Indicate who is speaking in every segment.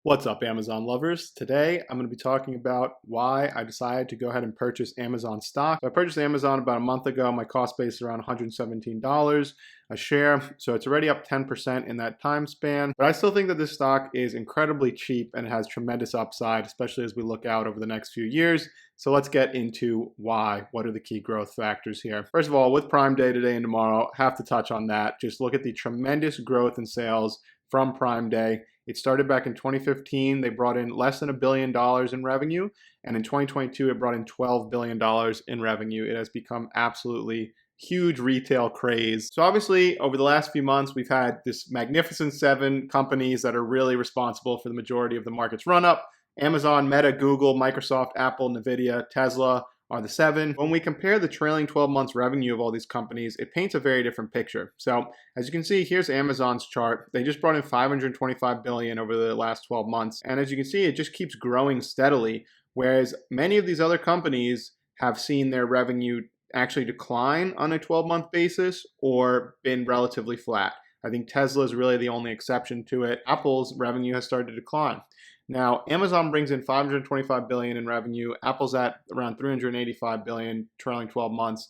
Speaker 1: What's up, Amazon lovers? Today, I'm going to be talking about why I decided to go ahead and purchase Amazon stock. I purchased Amazon about a month ago. My cost base is around $117 a share, so it's already up 10% in that time span. But I still think that this stock is incredibly cheap and has tremendous upside, especially as we look out over the next few years. So let's get into why. What are the key growth factors here? First of all, with Prime Day today and tomorrow, have to touch on that. Just look at the tremendous growth in sales from Prime Day. It started back in 2015. They brought in less than $1 billion in revenue. And in 2022, it brought in $12 billion in revenue. It has become absolutely huge retail craze. So obviously, over the last few months, we've had this magnificent seven companies that are really responsible for the majority of the market's run up. Amazon, Meta, Google, Microsoft, Apple, Nvidia, Tesla are the seven. When we compare the trailing 12 months revenue of all these companies, it paints a very different picture. So as you can see, here's Amazon's chart. They just brought in 525 billion over the last 12 months. And as you can see, it just keeps growing steadily. Whereas many of these other companies have seen their revenue actually decline on a 12-month basis or been relatively flat. I think Tesla is really the only exception to it. Apple's revenue has started to decline. Now, Amazon brings in 525 billion in revenue. Apple's at around 385 billion trailing 12 months.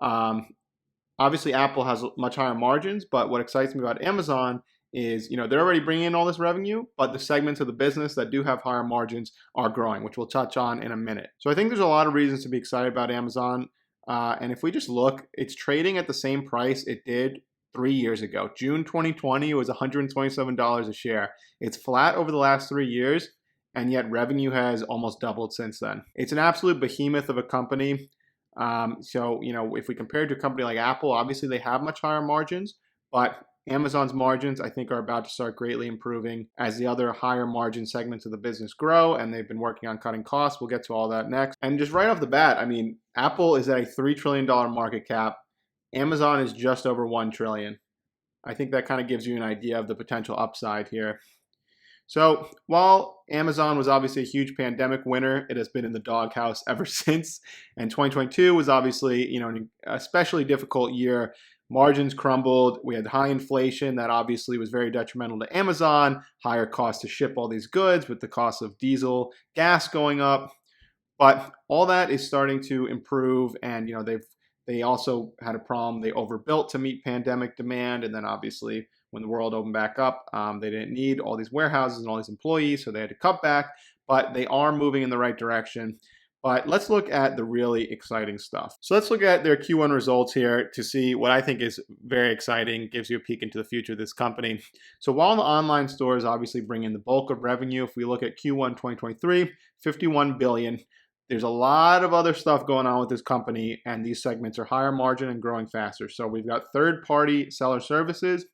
Speaker 1: Obviously, Apple has much higher margins, but what excites me about Amazon is, they're already bringing in all this revenue, but the segments of the business that do have higher margins are growing, which we'll touch on in a minute. So I think there's a lot of reasons to be excited about Amazon. And if we just look, it's trading at the same price it did 3 years ago. June 2020 was $127 a share. It's flat over the last 3 years, and yet revenue has almost doubled since then. It's an absolute behemoth of a company. If we compare it to a company like Apple, obviously they have much higher margins, but Amazon's margins, I think, are about to start greatly improving as the other higher margin segments of the business grow, and they've been working on cutting costs. We'll get to all that next. And just right off the bat, Apple is at a $3 trillion market cap. Amazon is just over 1 trillion. I think that kind of gives you an idea of the potential upside here. So while Amazon was obviously a huge pandemic winner, it has been in the doghouse ever since. And 2022 was obviously, an especially difficult year. Margins crumbled. We had high inflation that obviously was very detrimental to Amazon, higher cost to ship all these goods with the cost of diesel, gas going up. But all that is starting to improve, and they also had a problem. They overbuilt to meet pandemic demand, and then obviously when the world opened back up, they didn't need all these warehouses and all these employees, so they had to cut back. But they are moving in the right direction. But let's look at the really exciting stuff. So let's look at their Q1 results here to see what I think is very exciting, gives you a peek into the future of this company. So while the online stores obviously bring in the bulk of revenue, if we look at Q1 2023, 51 billion. There's a lot of other stuff going on with this company, and these segments are higher margin and growing faster. So we've got third-party seller services,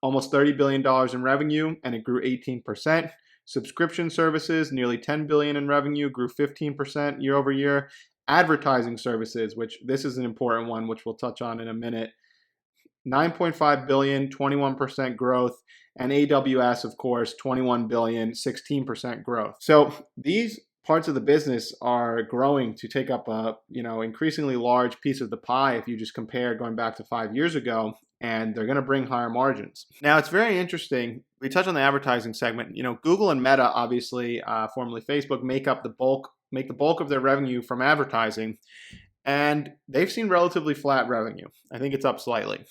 Speaker 1: almost $30 billion in revenue, and it grew 18%. Subscription services, nearly $10 billion in revenue, grew 15% year over year. Advertising services, which this is an important one, which we'll touch on in a minute, 9.5 billion, 21% growth, and AWS, of course, 21 billion, 16% growth. So these parts of the business are growing to take up a increasingly large piece of the pie if you just compare going back to 5 years ago, and they're going to bring higher margins. Now, it's very interesting. We touch on the advertising segment. Google and Meta, obviously, formerly Facebook, make the bulk of their revenue from advertising, and they've seen relatively flat revenue. I think it's up slightly.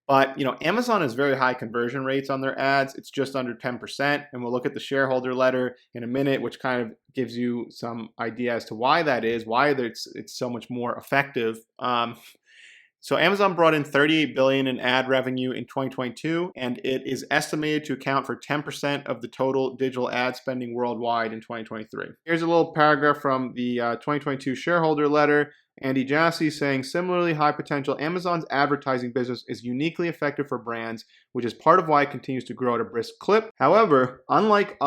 Speaker 1: But, Amazon has very high conversion rates on their ads. It's just under 10%. And we'll look at the shareholder letter in a minute, which kind of gives you some idea as to why that is, why it's so much more effective. So Amazon brought in 38 billion in ad revenue in 2022, and it is estimated to account for 10% of the total digital ad spending worldwide in 2023. Here's a little paragraph from the 2022 shareholder letter. Andy Jassy saying, similarly high potential, Amazon's advertising business is uniquely effective for brands, which is part of why it continues to grow at a brisk clip. However, unlike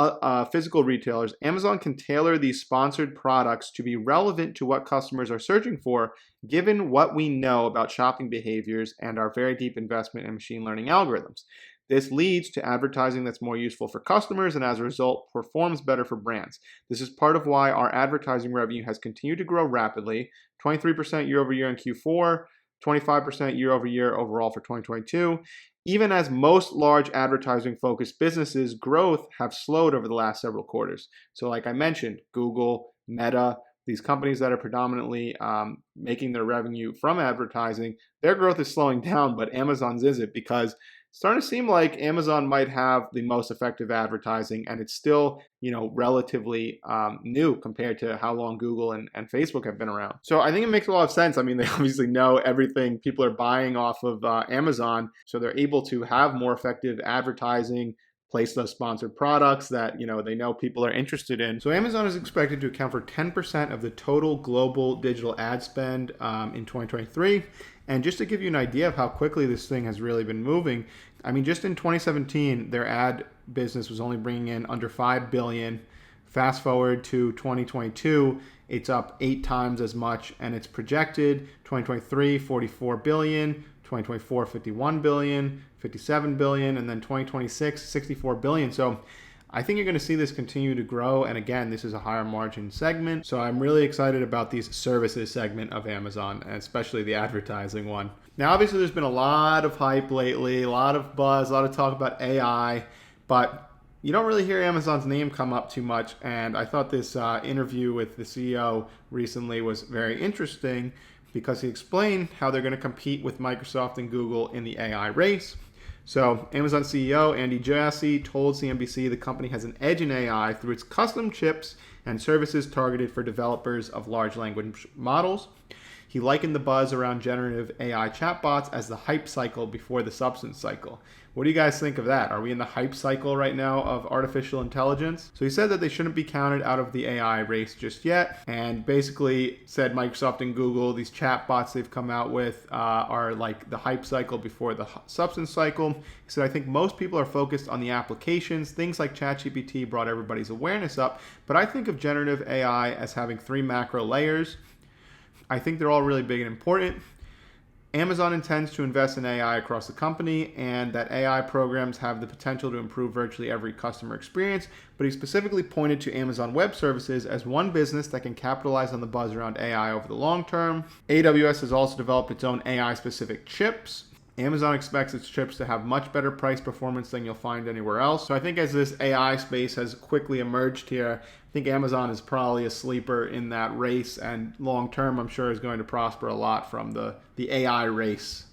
Speaker 1: physical retailers, Amazon can tailor these sponsored products to be relevant to what customers are searching for, given what we know about shopping behaviors and our very deep investment in machine learning algorithms. This leads to advertising that's more useful for customers and as a result performs better for brands. This is part of why our advertising revenue has continued to grow rapidly, 23% year over year in Q4, 25% year over year overall for 2022. Even as most large advertising focused businesses' growth have slowed over the last several quarters. So, like I mentioned, Google, Meta, these companies that are predominantly making their revenue from advertising, their growth is slowing down, but Amazon's isn't, because it's starting to seem like Amazon might have the most effective advertising, and it's still, relatively new compared to how long Google and Facebook have been around. So I think it makes a lot of sense. I mean, they obviously know everything people are buying off of Amazon, so they're able to have more effective advertising, place those sponsored products that they know people are interested in. So Amazon is expected to account for 10% of the total global digital ad spend in 2023. And just to give you an idea of how quickly this thing has really been moving, I mean, just in 2017, their ad business was only bringing in under $5 billion. Fast forward to 2022, it's up 8 times as much, and it's projected 2023, $44 billion, 2024, $51 billion, $57 billion, and then 2026, $64 billion. So I think you're going to see this continue to grow. And again, this is a higher margin segment. So I'm really excited about these services segment of Amazon, and especially the advertising one. Now, obviously, there's been a lot of hype lately, a lot of buzz, a lot of talk about AI, but you don't really hear Amazon's name come up too much. And I thought this interview with the CEO recently was very interesting, because he explained how they're going to compete with Microsoft and Google in the AI race. So Amazon CEO Andy Jassy told CNBC the company has an edge in AI through its custom chips and services targeted for developers of large language models. He likened the buzz around generative AI chatbots as the hype cycle before the substance cycle. What do you guys think of that? Are we in the hype cycle right now of artificial intelligence? So he said that they shouldn't be counted out of the AI race just yet, and basically said Microsoft and Google, these chatbots they've come out with are like the hype cycle before the substance cycle. He said, I think most people are focused on the applications. Things like ChatGPT brought everybody's awareness up, but I think of generative AI as having 3 macro layers. I think they're all really big and important. Amazon intends to invest in AI across the company, and that AI programs have the potential to improve virtually every customer experience, but he specifically pointed to Amazon Web Services as one business that can capitalize on the buzz around AI over the long term. AWS has also developed its own AI-specific chips. Amazon expects its chips to have much better price performance than you'll find anywhere else. So I think as this AI space has quickly emerged here, I think Amazon is probably a sleeper in that race, and long term I'm sure is going to prosper a lot from the AI race.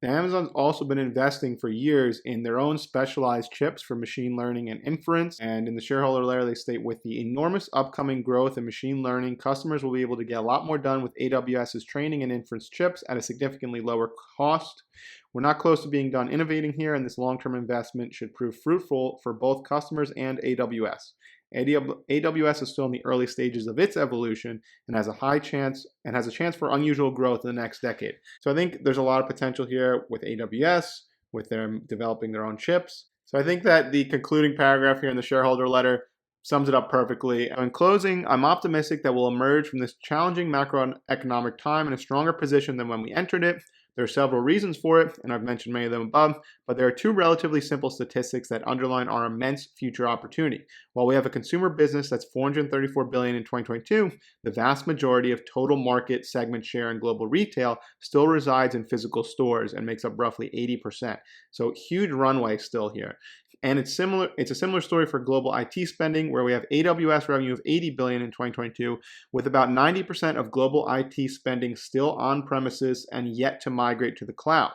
Speaker 1: Now, Amazon's also been investing for years in their own specialized chips for machine learning and inference. And in the shareholder letter, they state, with the enormous upcoming growth in machine learning, customers will be able to get a lot more done with AWS's training and inference chips at a significantly lower cost. We're not close to being done innovating here, and this long-term investment should prove fruitful for both customers and AWS. AWS is still in the early stages of its evolution and has a chance for unusual growth in the next decade. So I think there's a lot of potential here with AWS, with them developing their own chips. So I think that the concluding paragraph here in the shareholder letter sums it up perfectly. In closing, I'm optimistic that we'll emerge from this challenging macroeconomic time in a stronger position than when we entered it. There are several reasons for it, and I've mentioned many of them above, but there are 2 relatively simple statistics that underline our immense future opportunity. While we have a consumer business that's $434 billion in 2022, the vast majority of total market segment share in global retail still resides in physical stores and makes up roughly 80%. So huge runway still here. And it's a similar story for global IT spending, where we have AWS revenue of $80 billion in 2022, with about 90% of global IT spending still on premises and yet to migrate to the cloud.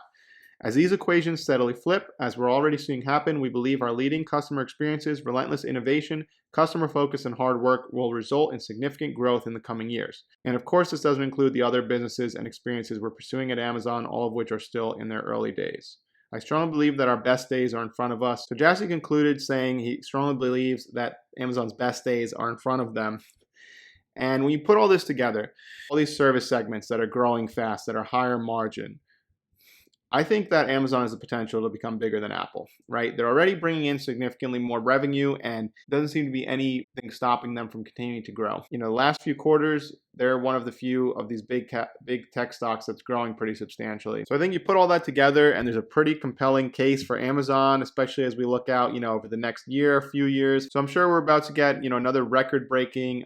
Speaker 1: As these equations steadily flip, as we're already seeing happen, we believe our leading customer experiences, relentless innovation, customer focus, and hard work will result in significant growth in the coming years. And of course, this doesn't include the other businesses and experiences we're pursuing at Amazon, all of which are still in their early days. I strongly believe that our best days are in front of us. So Jassy concluded saying he strongly believes that Amazon's best days are in front of them. And when you put all this together, all these service segments that are growing fast, that are higher margin, I think that Amazon has the potential to become bigger than Apple, right? They're already bringing in significantly more revenue, and doesn't seem to be anything stopping them from continuing to grow. The last few quarters, they're one of the few of these big tech stocks that's growing pretty substantially. So I think you put all that together, and there's a pretty compelling case for Amazon, especially as we look out, over the next year, few years. So I'm sure we're about to get, another record-breaking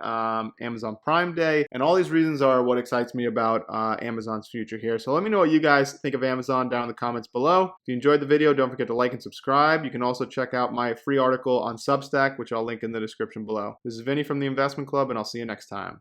Speaker 1: Amazon Prime Day, and all these reasons are what excites me about Amazon's future here. So let me know what you guys think of Amazon down in the comments below. If you enjoyed the video, don't forget to like and subscribe. You can also check out my free article on Substack, which I'll link in the description below. This is Vinny from the Investment Club, and I'll see you next time.